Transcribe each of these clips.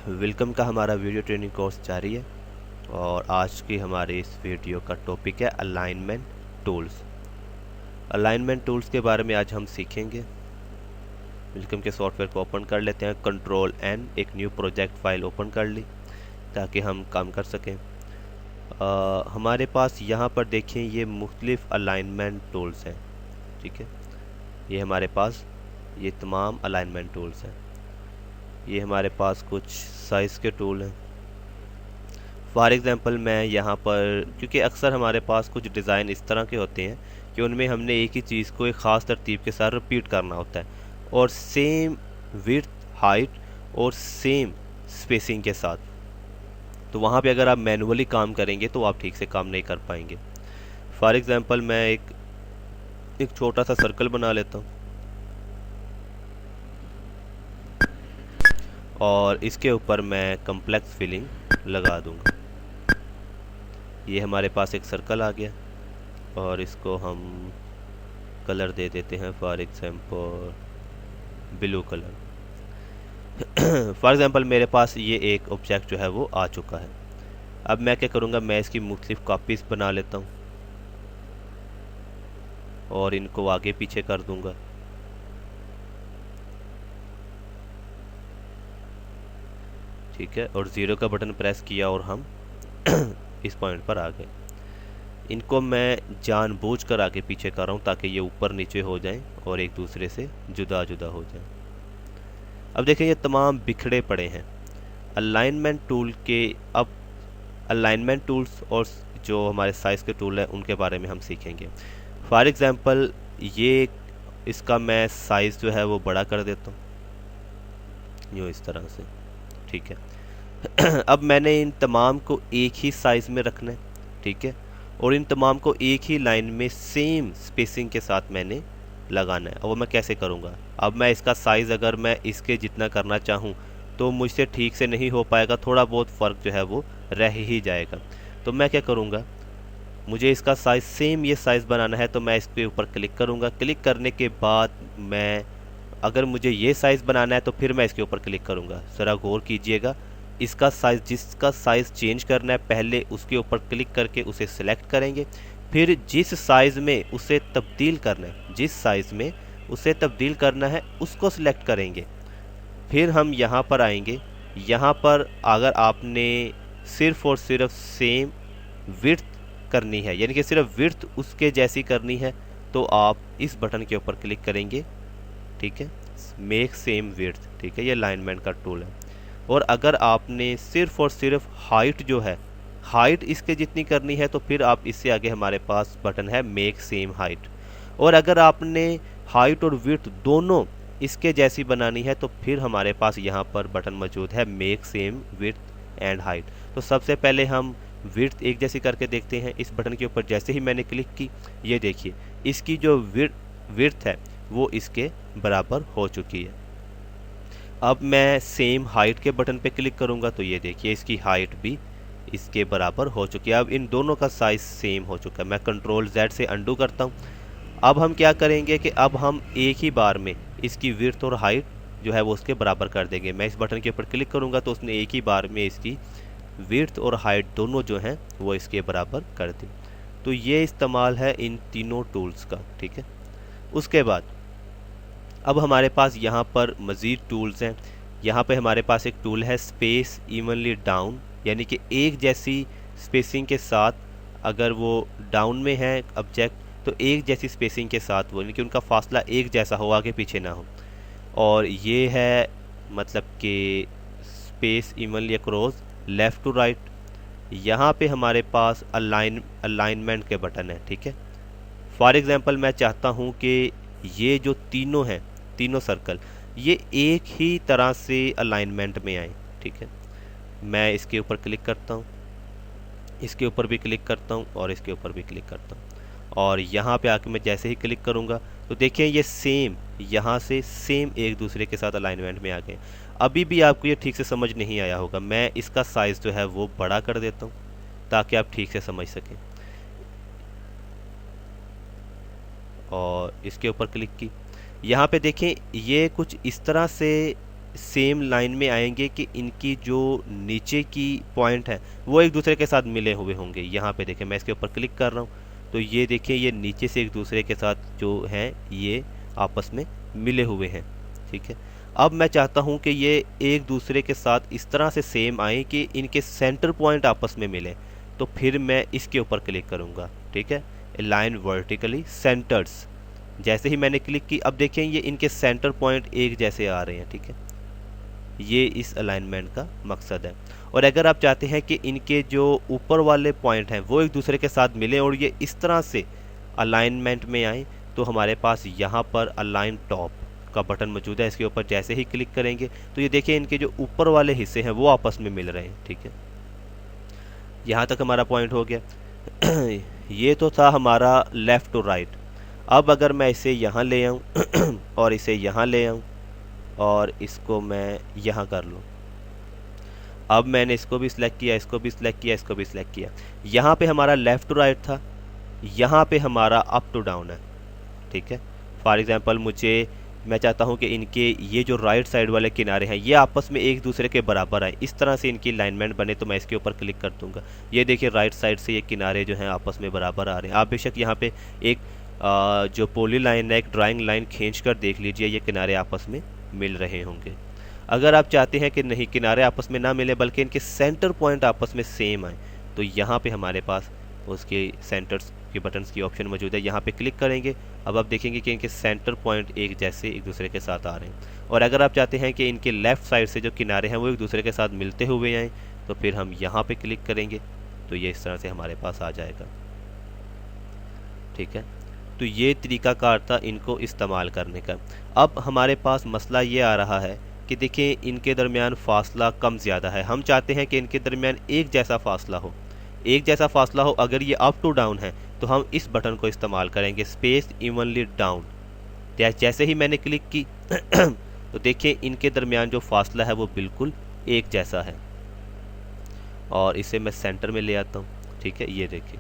Welcome का हमारा video training course जारी है और आज की हमारे इस वीडियो का टॉपिक है अलाइनमेंट टूल्स। अलाइनमेंट टूल्स के बारे में आज हम सीखेंगे। वेलकम के सॉफ्टवेयर को ओपन कर लेते हैं। कंट्रोल एन, एक न्यू प्रोजेक्ट फाइल ओपन कर ली ताकि हम काम कर सकें। हमारे पास यहाँ पर देखें ये मुख्तलिफ अलाइनमेंट टूल्स हैं। ठीक है, ये हमारे पास ये तमाम अलाइनमेंट टूल्स हैं। ये हमारे पास कुछ साइज़ के टूल हैं। फॉर एग्ज़ाम्पल मैं यहाँ पर, क्योंकि अक्सर हमारे पास कुछ डिज़ाइन इस तरह के होते हैं कि उनमें हमने एक ही चीज़ को एक ख़ास तरतीब के साथ रिपीट करना होता है और सेम विड्थ, हाइट और सेम स्पेसिंग के साथ। तो वहाँ पे अगर आप मैनुअली काम करेंगे तो आप ठीक से काम नहीं कर पाएंगे। फॉर एग्ज़ाम्पल मैं एक छोटा सा सर्कल बना लेता हूँ और इसके ऊपर मैं कम्प्लेक्स फिलिंग लगा दूंगा। ये हमारे पास एक सर्कल आ गया और इसको हम कलर दे देते हैं, for example blue colour. For example मेरे पास ये एक ऑब्जेक्ट जो है वो आ चुका है। अब मैं क्या करूँगा, मैं इसकी मुख्तलिफ कॉपीज़ बना लेता हूँ और इनको आगे पीछे कर दूंगा। ठीक है, और ज़ीरो का बटन प्रेस किया और हम इस पॉइंट पर आ गए। इनको मैं जानबूझकर आगे पीछे कर रहा हूँ ताकि ये ऊपर नीचे हो जाएं और एक दूसरे से जुदा जुदा हो जाएं। अब देखें ये तमाम बिखरे पड़े हैं अलाइनमेंट टूल के। अब अलाइनमेंट टूल्स और जो हमारे साइज़ के टूल हैं उनके बारे में हम सीखेंगे। फॉर एग्ज़ाम्पल ये इसका मैं साइज़ जो है वो बड़ा कर देता हूँ यूँ इस तरह से। ठीक है। अब मैंने इन तमाम को एक ही साइज़ में रखना है। ठीक है, और इन तमाम को एक ही लाइन में सेम स्पेसिंग के साथ मैंने लगाना है। और वो मैं कैसे करूँगा, अब मैं इसका साइज़ अगर मैं इसके जितना करना चाहूँ तो मुझसे ठीक से नहीं हो पाएगा, थोड़ा बहुत फ़र्क जो है वो रह ही जाएगा। तो मैं क्या करूँगा, मुझे इसका साइज़ सेम ये साइज़ बनाना है तो मैं इसके ऊपर क्लिक करूँगा। क्लिक करने के बाद मैं, अगर मुझे ये साइज़ बनाना है तो फिर मैं इसके ऊपर क्लिक करूँगा। ज़रा गौर कीजिएगा, इसका साइज़, जिसका साइज़ चेंज करना है पहले उसके ऊपर क्लिक करके उसे सिलेक्ट करेंगे, फिर जिस साइज़ में उसे तब्दील करना है, जिस साइज़ में उसे तब्दील करना है उसको सिलेक्ट करेंगे। फिर हम यहाँ पर आएंगे। यहाँ पर अगर आपने सिर्फ़ और सिर्फ सेम विड्थ करनी है, यानी कि सिर्फ विड्थ उसके जैसी करनी है, तो आप इस बटन के ऊपर क्लिक करेंगे। ठीक है, मेक सेम विड्थ। ठीक है, ये अलाइनमेंट का टूल है। और अगर आपने सिर्फ और सिर्फ हाइट जो है, हाइट इसके जितनी करनी है, तो फिर आप इससे आगे हमारे पास बटन है मेक सेम हाइट। और अगर आपने हाइट और विड्थ दोनों इसके जैसी बनानी है तो फिर हमारे पास यहाँ पर बटन मौजूद है make same width and height. तो सबसे पहले हम विड्थ एक जैसी करके देखते हैं। इस बटन के ऊपर जैसे ही मैंने क्लिक की, ये देखिए इसकी जो विड्थ है वो इसके बराबर हो चुकी है। अब मैं सेम हाइट के बटन पे क्लिक करूंगा तो ये देखिए इसकी हाइट भी इसके बराबर हो चुकी है। अब इन दोनों का साइज सेम हो चुका है। मैं कंट्रोल Z से अंडू करता हूँ। अब हम क्या करेंगे कि अब हम एक ही बार में इसकी विड्थ और हाइट जो है वो उसके बराबर कर देंगे। मैं इस बटन के ऊपर क्लिक करूँगा तो उसने एक ही बार में इसकी विड्थ और हाइट दोनों जो हैं वो इसके बराबर कर दी। तो ये इस्तेमाल है इन तीनों टूल्स का। ठीक है, उसके बाद अब हमारे पास यहाँ पर मज़ीद टूल्स हैं। यहाँ पे हमारे पास एक टूल है स्पेस इवनली डाउन, यानी कि एक जैसी स्पेसिंग के साथ, अगर वो डाउन में है ऑब्जेक्ट तो एक जैसी स्पेसिंग के साथ वो, यानी कि उनका फासला एक जैसा हो, आगे पीछे ना हो। और ये है मतलब कि space evenly across left to right. यहाँ पे हमारे पास अलाइनमेंट के बटन है। ठीक है, फॉर एग्ज़ाम्पल मैं चाहता हूँ कि ये जो तीनों हैं, तीनों सर्कल, ये एक ही तरह से अलाइनमेंट में आए। ठीक है, मैं इसके ऊपर क्लिक करता हूँ, इसके ऊपर भी क्लिक करता हूँ और इसके ऊपर भी क्लिक करता हूँ। और यहाँ पे आके मैं जैसे ही क्लिक करूँगा तो देखिए ये सेम, यहाँ से सेम एक दूसरे के साथ अलाइनमेंट में आ गए। अभी भी आपको ये ठीक से समझ नहीं आया होगा। मैं इसका साइज़ जो है वो बड़ा कर देता हूँ ताकि आप ठीक से समझ सकें। और इसके ऊपर क्लिक की, यहाँ पे देखें ये कुछ इस तरह से सेम लाइन में आएंगे कि इनकी जो नीचे की पॉइंट है वो एक दूसरे के साथ मिले हुए होंगे। यहाँ पे देखें, मैं इसके ऊपर क्लिक कर रहा हूँ तो ये देखिए ये नीचे से एक दूसरे के साथ जो हैं ये आपस में मिले हुए हैं। ठीक है, अब मैं चाहता हूँ कि ये एक दूसरे के साथ इस तरह से सेम आए कि इनके सेंटर पॉइंट आपस में मिले। तो फिर मैं इसके ऊपर क्लिक करूँगा। ठीक है, अलाइन वर्टिकली सेंटर्स, जैसे ही मैंने क्लिक की अब देखें ये इनके सेंटर पॉइंट एक जैसे आ रहे हैं। ठीक है, ये इस अलाइनमेंट का मकसद है। और अगर आप चाहते हैं कि इनके जो ऊपर वाले पॉइंट हैं वो एक दूसरे के साथ मिलें और ये इस तरह से अलाइनमेंट में आए, तो हमारे पास यहाँ पर अलाइन टॉप का बटन मौजूद है। इसके ऊपर जैसे ही क्लिक करेंगे तो ये देखिए इनके जो ऊपर वाले हिस्से हैं वो आपस में मिल रहे हैं। ठीक है, यहाँ तक हमारा पॉइंट हो गया। ये तो था हमारा लेफ़्ट टू राइट। अब अगर मैं इसे यहाँ ले आऊँ और इसे यहाँ ले आऊँ और इसको मैं यहाँ कर लूँ, अब मैंने इसको भी सिलेक्ट किया, इसको भी सिलेक्ट किया, इसको भी सिलेक्ट किया। यहाँ पे हमारा लेफ़्ट टू राइट था, यहाँ पे हमारा अप टू डाउन है। ठीक है, फॉर एग्जांपल मैं चाहता हूँ कि इनके ये जो राइट साइड वाले किनारे हैं ये आपस में एक दूसरे के बराबर आए, इस तरह से इनकी अलाइनमेंट बने। तो मैं इसके ऊपर क्लिक कर दूंगा, ये देखिए राइट साइड से ये किनारे जो हैं आपस में बराबर आ रहे हैं। आप बेशक यहाँ पे एक जो पोली लाइन है, एक ड्राइंग लाइन खींच कर देख लीजिए, ये किनारे आपस में मिल रहे होंगे। अगर आप चाहते हैं कि नहीं किनारे आपस में ना मिले बल्कि इनके सेंटर पॉइंट आपस में सेम आए, तो यहाँ पे हमारे पास उसके सेंटर्स के बटन्स की ऑप्शन मौजूद है। यहाँ पे क्लिक करेंगे, अब आप देखेंगे कि इनके सेंटर पॉइंट एक जैसे एक दूसरे के साथ आ रहे हैं। और अगर आप चाहते हैं कि इनके लेफ़्ट साइड से जो किनारे हैं वो एक दूसरे के साथ मिलते हुए आएँ, तो फिर हम यहाँ पे क्लिक करेंगे तो ये इस तरह से हमारे पास आ जाएगा। ठीक है, तो ये तरीकाकार था इनको इस्तेमाल करने का। अब हमारे पास मसला ये आ रहा है कि देखिए इनके दरमियान फासला कम ज़्यादा है। हम चाहते हैं कि इनके दरमियान एक जैसा फासला हो, एक जैसा फासला हो। अगर ये अप टू डाउन है तो हम इस बटन को इस्तेमाल करेंगे, स्पेस इवनली डाउन। जैसे ही मैंने क्लिक की तो देखिए इनके दरमियान जो फासला है वो बिल्कुल एक जैसा है। और इसे मैं सेंटर में ले आता हूँ। ठीक है, ये देखिए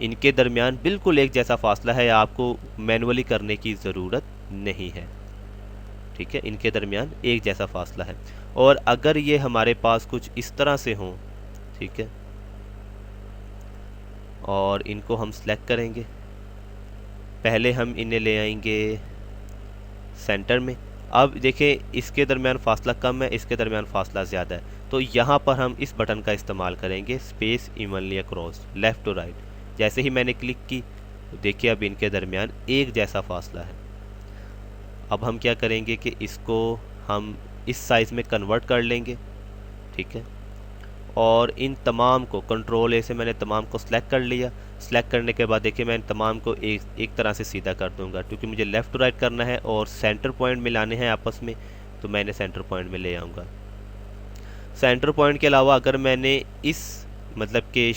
इनके दरमियान बिल्कुल एक जैसा फासला है, आपको मैनुअली करने की ज़रूरत नहीं है। ठीक है, इनके दरमियान एक जैसा फासला है। और अगर ये हमारे पास कुछ इस तरह से हों, ठीक है, और इनको हम सेलेक्ट करेंगे, पहले हम इन्हें ले आएंगे सेंटर में। अब देखें इसके दरमियान फासला कम है, इसके दरमियान फासला ज़्यादा है, तो यहाँ पर हम इस बटन का इस्तेमाल करेंगे, space evenly across left to right. जैसे ही मैंने क्लिक की तो देखिए अब इनके दरमियान एक जैसा फासला है। अब हम क्या करेंगे कि इसको हम इस साइज़ में कन्वर्ट कर लेंगे। ठीक है, और इन तमाम को कंट्रोल ए से मैंने तमाम को सिलेक्ट कर लिया। सिलेक्ट करने के बाद देखिए मैं इन तमाम को एक तरह से सीधा कर दूंगा, क्योंकि मुझे लेफ़्ट टू राइट करना है और सेंटर पॉइंट मिलाने हैं आपस में, तो मैं इन्हें सेंटर पॉइंट में ले आऊँगा। सेंटर पॉइंट के अलावा अगर मैंने इस मतलब के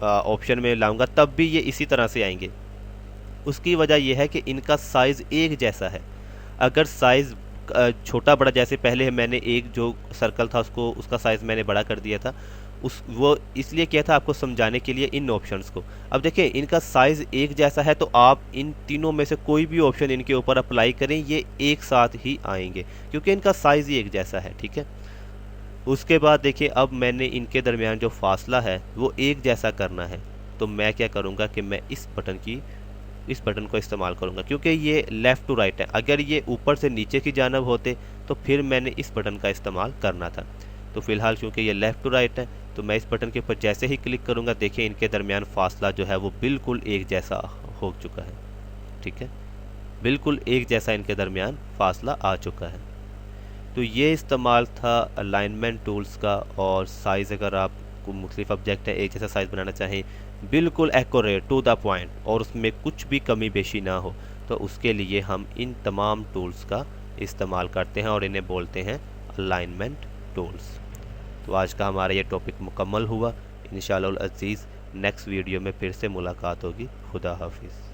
ऑप्शन में लाऊंगा तब भी ये इसी तरह से आएंगे। उसकी वजह यह है कि इनका साइज़ एक जैसा है। अगर साइज़ छोटा बड़ा, जैसे पहले मैंने एक जो सर्कल था उसका साइज़ मैंने बड़ा कर दिया था, वो इसलिए किया था आपको समझाने के लिए इन ऑप्शंस को। अब देखिए इनका साइज़ एक जैसा है, तो आप इन तीनों में से कोई भी ऑप्शन इनके ऊपर अप्लाई करें, ये एक साथ ही आएंगे क्योंकि इनका साइज़ ही एक जैसा है। ठीक है, उसके बाद देखिए अब मैंने इनके दरमियान जो फासला है वो एक जैसा करना है, तो मैं क्या करूँगा कि मैं इस बटन को इस्तेमाल करूँगा, क्योंकि ये लेफ़्ट टू राइट है। अगर ये ऊपर से नीचे की जानब होते तो फिर मैंने इस बटन का इस्तेमाल करना था। तो फ़िलहाल क्योंकि ये लेफ़्ट टू राइट है तो मैं इस बटन के ऊपर जैसे ही क्लिक करूँगा देखिए इनके दरमियान फासला जो है वो बिल्कुल एक जैसा हो चुका है। ठीक है, बिल्कुल एक जैसा इनके दरमियान फासला आ चुका है। तो ये इस्तेमाल था अलाइनमेंट टूल्स का। और साइज़ अगर आपको मुख्तलिफ ऑब्जेक्ट है एक जैसा साइज़ बनाना चाहें, बिल्कुल एक्यूरेट टू द पॉइंट, और उसमें कुछ भी कमी बेशी ना हो, तो उसके लिए हम इन तमाम टूल्स का इस्तेमाल करते हैं और इन्हें बोलते हैं अलाइनमेंट टूल्स। तो आज का हमारा ये टॉपिक मुकम्मल हुआ। इंशाअल्लाह अज़ीज़ नेक्स्ट वीडियो में फिर से मुलाकात होगी। खुदा हाफिज़।